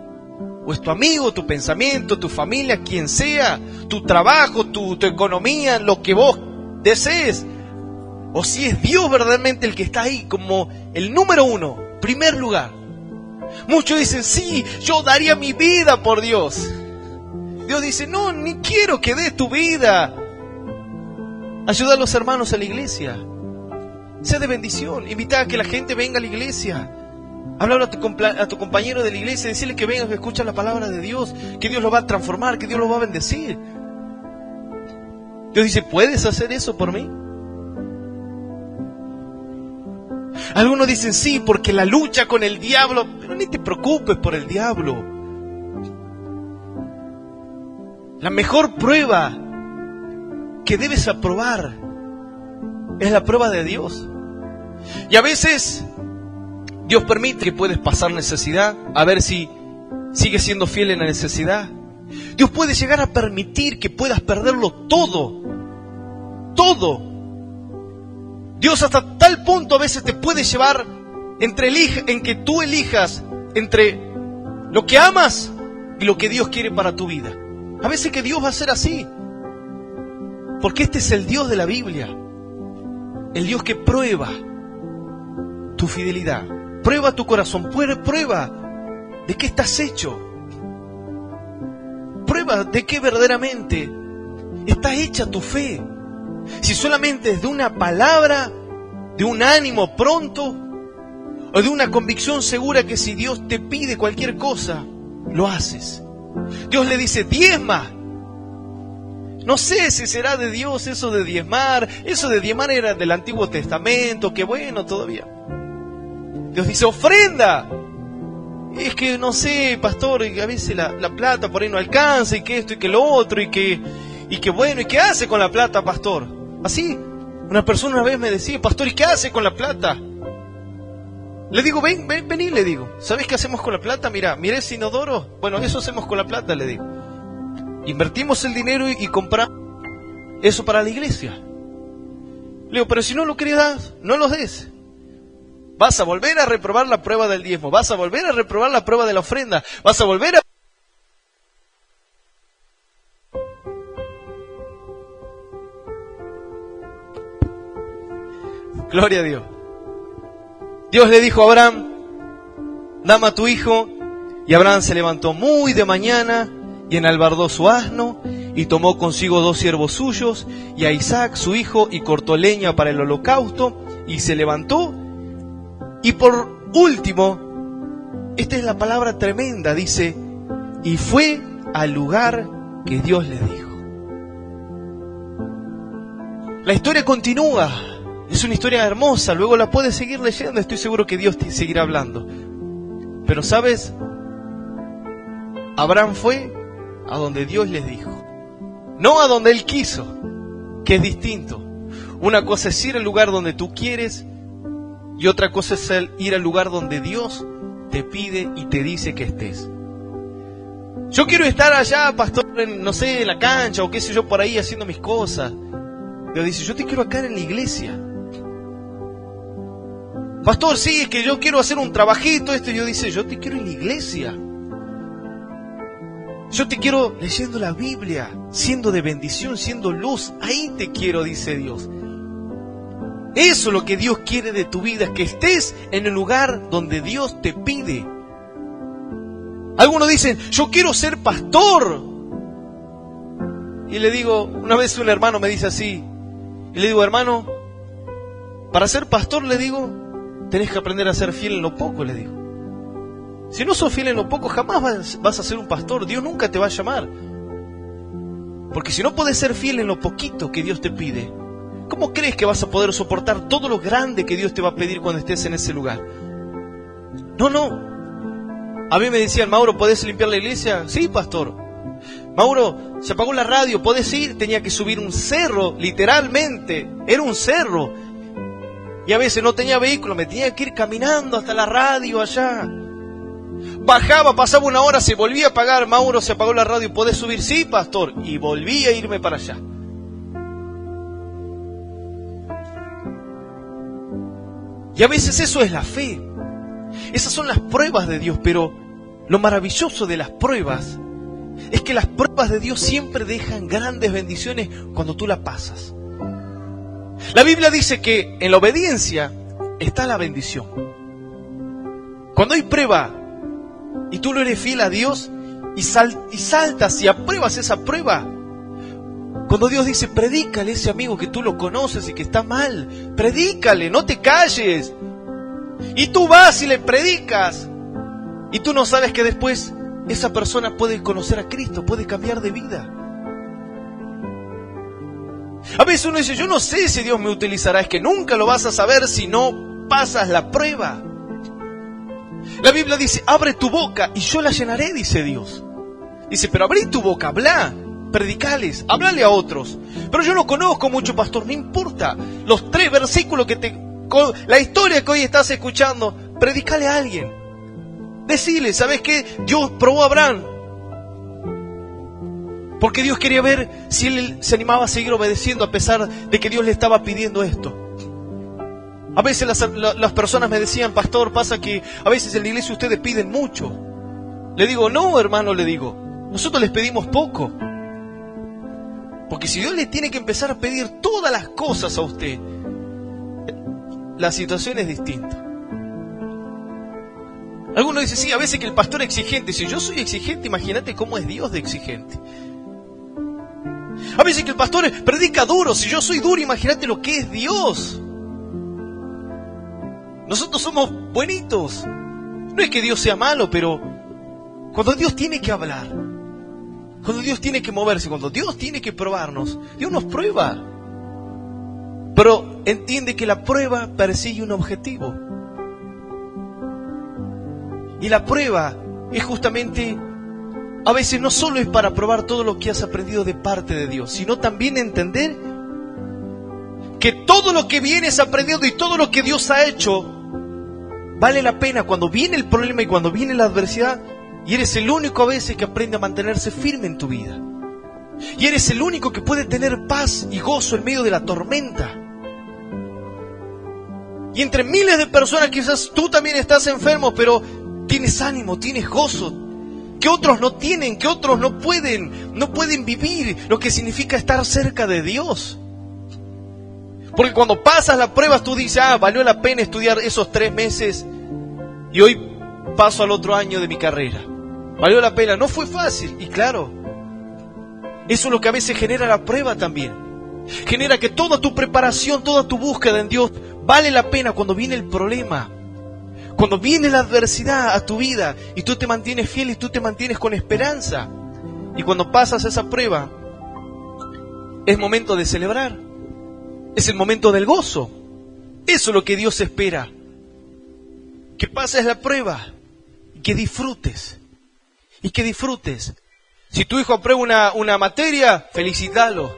O es tu amigo, tu pensamiento, tu familia, quien sea, tu trabajo, tu economía, lo que vos desees. O si es Dios verdaderamente el que está ahí como el número 1, primer lugar. Muchos dicen, sí, yo daría mi vida por Dios. Dios dice, no, ni quiero que des tu vida. Ayuda a los hermanos a la iglesia. Sea de bendición. Invita a que la gente venga a la iglesia. Hablar a tu compañero de la iglesia, decirle que venga, que escucha la palabra de Dios, que Dios lo va a transformar, que Dios lo va a bendecir. Dios dice, ¿puedes hacer eso por mí? Algunos dicen, sí, porque la lucha con el diablo, pero ni te preocupes por el diablo. La mejor prueba que debes aprobar es la prueba de Dios. Y a veces Dios permite que puedes pasar necesidad, a ver si sigues siendo fiel en la necesidad. Dios puede llegar a permitir que puedas perderlo todo. Todo. Dios hasta tal punto a veces te puede llevar en que tú elijas entre lo que amas y lo que Dios quiere para tu vida. A veces que Dios va a ser así. Porque este es el Dios de la Biblia. El Dios que prueba tu fidelidad. Prueba tu corazón. Prueba de qué estás hecho. Prueba de qué verdaderamente está hecha tu fe. Si solamente es de una palabra, de un ánimo pronto, o de una convicción segura que si Dios te pide cualquier cosa, lo haces. Dios le dice, diezma. No sé si será de Dios eso de diezmar. Eso de diezmar era del Antiguo Testamento, que bueno, todavía. Dios dice, ofrenda. Es que no sé, pastor, a veces la plata por ahí no alcanza, y que esto y que lo otro, y que bueno, ¿y qué hace con la plata, pastor? Así, una persona una vez me decía, pastor, ¿y qué hace con la plata? Le digo, vení, le digo, ¿sabés qué hacemos con la plata? Mira ese inodoro, bueno, eso hacemos con la plata, le digo. invertimos el dinero y compramos eso para la iglesia. Le digo, pero si no lo querés dar, no los des. Vas a volver a reprobar la prueba del diezmo, vas a volver a reprobar la prueba de la ofrenda, vas a volver a... Gloria a Dios. Dios le dijo a Abraham, dame a tu hijo, y Abraham se levantó muy de mañana y enalbardó su asno, y tomó consigo 2 siervos suyos, y a Isaac su hijo, y cortó leña para el holocausto, y se levantó. Y por último, esta es la palabra tremenda, dice, y fue al lugar que Dios le dijo. La historia continúa, es una historia hermosa, luego la puedes seguir leyendo, estoy seguro que Dios te seguirá hablando. Pero ¿sabes? Abraham fue a donde Dios les dijo, no a donde él quiso, que es distinto. Una cosa es ir al lugar donde tú quieres y otra cosa es ir al lugar donde Dios te pide y te dice que estés. Yo quiero estar allá, pastor, en, no sé, en la cancha o qué sé yo, por ahí haciendo mis cosas. Dios dice, yo te quiero acá en la iglesia. Pastor, sí, es que yo quiero hacer un trabajito, esto. Y Dios dice, yo te quiero en la iglesia. Yo te quiero leyendo la Biblia, siendo de bendición, siendo luz. Ahí te quiero, dice Dios. Eso es lo que Dios quiere de tu vida, que estés en el lugar donde Dios te pide. Algunos dicen, yo quiero ser pastor. Y le digo, una vez un hermano me dice así, y le digo, hermano, para ser pastor, le digo, tenés que aprender a ser fiel en lo poco, le digo. Si no sos fiel en lo poco, jamás vas a ser un pastor. Dios nunca te va a llamar. Porque si no puedes ser fiel en lo poquito que Dios te pide, ¿cómo crees que vas a poder soportar todo lo grande que Dios te va a pedir cuando estés en ese lugar? No. A mí me decían, Mauro, ¿podés limpiar la iglesia? Sí, pastor. Mauro, se apagó la radio, ¿podés ir? Tenía que subir un cerro, literalmente. Era un cerro. Y a veces no tenía vehículo, me tenía que ir caminando hasta la radio allá. Bajaba, pasaba una hora, se volvía a apagar. Mauro, se apagó la radio, ¿podés subir? Sí, pastor. Y volví a irme para allá. Y a veces eso es la fe. Esas son las pruebas de Dios, pero lo maravilloso de las pruebas es que las pruebas de Dios siempre dejan grandes bendiciones cuando tú la pasas. La Biblia dice que en la obediencia está la bendición. Cuando hay prueba y tú no eres fiel a Dios y saltas y apruebas esa prueba, cuando Dios dice, predícale a ese amigo que tú lo conoces y que está mal, predícale, no te calles. Y tú vas y le predicas y tú no sabes que después esa persona puede conocer a Cristo, puede cambiar de vida. A veces uno dice, yo no sé si Dios me utilizará. Es que nunca lo vas a saber si no pasas la prueba. La Biblia dice, abre tu boca y yo la llenaré, dice Dios. Dice, pero abrí tu boca, habla, predicales, hablale a otros. Pero yo no conozco mucho, pastor, no importa. Los 3 versículos la historia que hoy estás escuchando, predicale a alguien. Decile, ¿sabes qué? Dios probó a Abraham. Porque Dios quería ver si él se animaba a seguir obedeciendo a pesar de que Dios le estaba pidiendo esto. A veces las personas me decían, pastor, pasa que a veces en la iglesia ustedes piden mucho. Le digo, no, hermano, le digo, nosotros les pedimos poco. Porque si Dios le tiene que empezar a pedir todas las cosas a usted, la situación es distinta. Algunos dicen, sí, a veces que el pastor es exigente. Si yo soy exigente, imagínate cómo es Dios de exigente. A veces que el pastor predica duro. Si yo soy duro, imagínate lo que es Dios. Nosotros somos buenitos. No es que Dios sea malo, pero cuando Dios tiene que hablar, cuando Dios tiene que moverse, cuando Dios tiene que probarnos, Dios nos prueba. Pero entiende que la prueba persigue un objetivo. Y la prueba es justamente, a veces no solo es para probar todo lo que has aprendido de parte de Dios, sino también entender que todo lo que vienes aprendiendo y todo lo que Dios ha hecho vale la pena cuando viene el problema y cuando viene la adversidad, y eres el único a veces que aprende a mantenerse firme en tu vida. Y eres el único que puede tener paz y gozo en medio de la tormenta. Y entre miles de personas quizás tú también estás enfermo, pero tienes ánimo, tienes gozo, que otros no tienen, que otros no pueden vivir lo que significa estar cerca de Dios. Porque cuando pasas las pruebas tú dices, valió la pena estudiar esos 3 meses y hoy paso al otro año de mi carrera. Valió la pena, no fue fácil. Y claro, eso es lo que a veces genera la prueba también. Genera que toda tu preparación, toda tu búsqueda en Dios vale la pena cuando viene el problema. Cuando viene la adversidad a tu vida y tú te mantienes fiel y tú te mantienes con esperanza. Y cuando pasas esa prueba, es momento de celebrar. Es el momento del gozo. Eso es lo que Dios espera. Que pases la prueba y que disfrutes. Y que disfrutes. Si tu hijo aprueba una materia, felicítalo.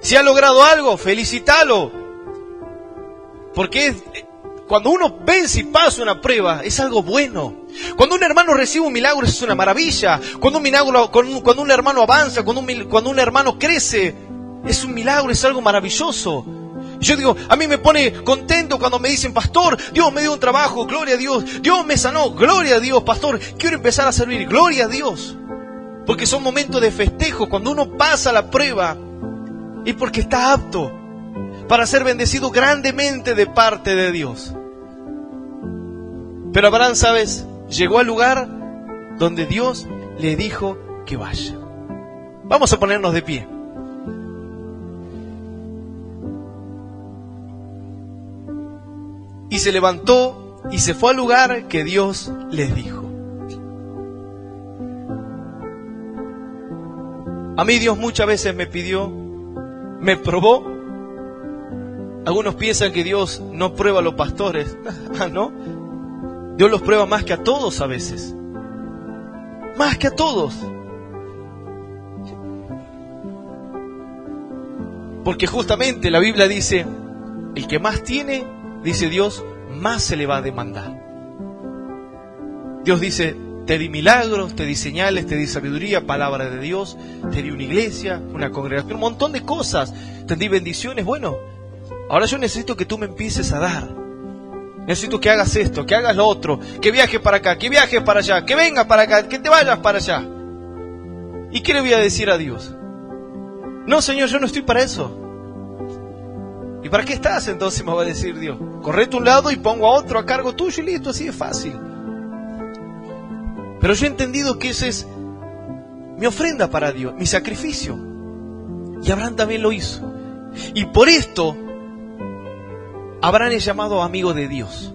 Si ha logrado algo, felicítalo. Porque cuando uno vence y pasa una prueba, es algo bueno. Cuando un hermano recibe un milagro, eso es una maravilla. Cuando un hermano avanza, cuando un hermano crece, es un milagro, es algo maravilloso. Yo digo, a mí me pone contento cuando me dicen, pastor, Dios me dio un trabajo, gloria a Dios. Dios me sanó, gloria a Dios, pastor, quiero empezar a servir, gloria a Dios. Porque son momentos de festejo. Cuando uno pasa la prueba, y porque está apto para ser bendecido grandemente de parte de Dios. Pero Abraham, ¿sabes? Llegó al lugar donde Dios le dijo que vaya. Vamos a ponernos de pie. Y se levantó y se fue al lugar que Dios les dijo. A mí Dios muchas veces me pidió, me probó. Algunos piensan que Dios no prueba a los pastores. ¿No? Dios los prueba más que a todos a veces. Más que a todos. Porque justamente la Biblia dice, el que más tiene, dice Dios, más se le va a demandar. Dios dice, te di milagros, te di señales, te di sabiduría, palabra de Dios, te di una iglesia, una congregación, un montón de cosas, te di bendiciones. Bueno, ahora yo necesito que tú me empieces a dar. Necesito que hagas esto, que hagas lo otro, que viajes para acá, que viajes para allá, que vengas para acá, que te vayas para allá. ¿Y qué le voy a decir a Dios? No, Señor, yo no estoy para eso. ¿Y para qué estás? Entonces me va a decir Dios. Correte un lado y pongo a otro a cargo tuyo y listo, así de fácil. Pero yo he entendido que esa es mi ofrenda para Dios, mi sacrificio. Y Abraham también lo hizo. Y por esto, Abraham es llamado amigo de Dios.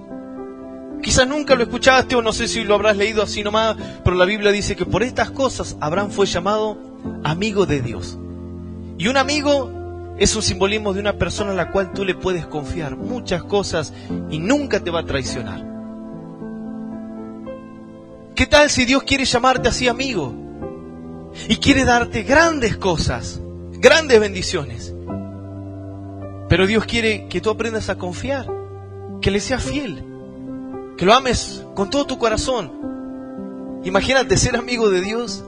Quizás nunca lo escuchaste o no sé si lo habrás leído así nomás, pero la Biblia dice que por estas cosas Abraham fue llamado amigo de Dios. Y un amigo es un simbolismo de una persona a la cual tú le puedes confiar muchas cosas y nunca te va a traicionar. ¿Qué tal si Dios quiere llamarte así amigo? Y quiere darte grandes cosas, grandes bendiciones. Pero Dios quiere que tú aprendas a confiar, que le seas fiel, que lo ames con todo tu corazón. Imagínate ser amigo de Dios.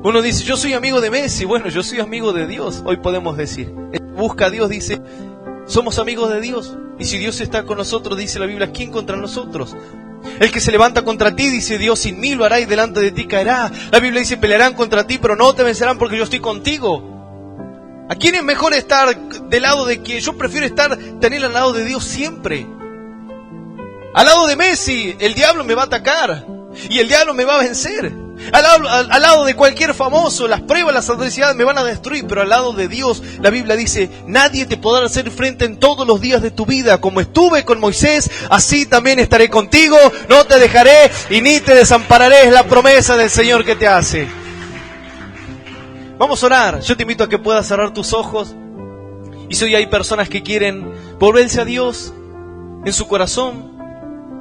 Uno dice, yo soy amigo de Messi. Bueno, yo soy amigo de Dios, hoy podemos decir. El que busca a Dios dice, somos amigos de Dios. Y si Dios está con nosotros, dice la Biblia, ¿quién contra nosotros? El que se levanta contra ti, dice Dios, sin mí lo hará y delante de ti caerá. La Biblia dice, pelearán contra ti, pero no te vencerán porque yo estoy contigo. ¿A quién es mejor estar del lado de quién? Yo prefiero tener al lado de Dios siempre. Al lado de Messi, el diablo me va a atacar y el diablo me va a vencer. Al lado de cualquier famoso, las pruebas, las adversidades me van a destruir, pero al lado de Dios, la Biblia dice, nadie te podrá hacer frente en todos los días de tu vida. Como estuve con Moisés, así también estaré contigo, no te dejaré y ni te desampararé, es la promesa del Señor que te hace. Vamos a orar. Yo te invito a que puedas cerrar tus ojos. Y si hoy hay personas que quieren volverse a Dios en su corazón,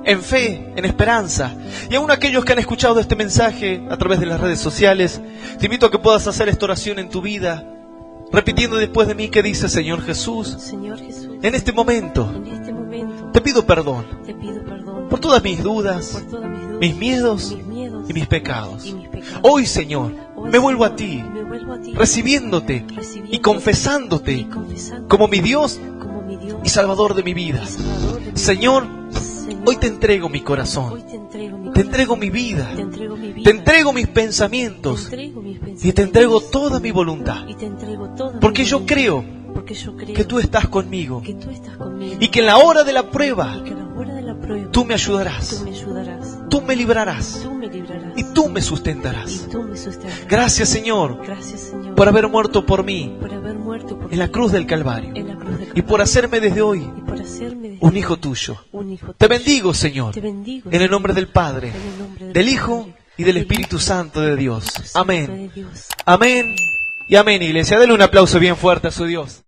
en fe, en esperanza, y aún aquellos que han escuchado este mensaje a través de las redes sociales, te invito a que puedas hacer esta oración en tu vida, repitiendo después de mí que dice: Señor Jesús, en este momento te pido perdón por todas mis dudas, mis miedos, y mis pecados. y mis pecados. Hoy, Señor, Hoy, me vuelvo a Señor, ti, me vuelvo a ti, recibiéndote y y confesándote confesándote como mi Dios como mi Dios y Salvador de mi vida. y Salvador de mi Señor, vida. Señor, hoy te entrego mi hoy corazón, te entrego mi te corazón, entrego mi vida, te entrego mi vida, te entrego mis te pensamientos entrego mis y te pensamientos, entrego toda mi voluntad. y te entrego toda Porque mi yo voluntad, creo porque yo creo que tú estás conmigo que tú estás conmigo y que en la hora de la prueba y que a la hora de la prueba tú me tú ayudarás, me ayudarás, tú me librarás tú me librarás y tú me y sustentarás. tú me sustentarás. Gracias, Señor, Gracias, Señor, por haber muerto por mí por haber muerto por en la mí cruz del Calvario en la cruz de y por hacerme desde hoy y por hacerme de un hijo tuyo. un hijo Te tuyo. bendigo, Señor, Te bendigo, en el nombre del Padre, en el nombre del Hijo Padre, y del del Espíritu Hijo, Santo de Dios. Espíritu Santo Amén. de Dios. Amén y amén, iglesia. Dale un aplauso bien fuerte a su Dios.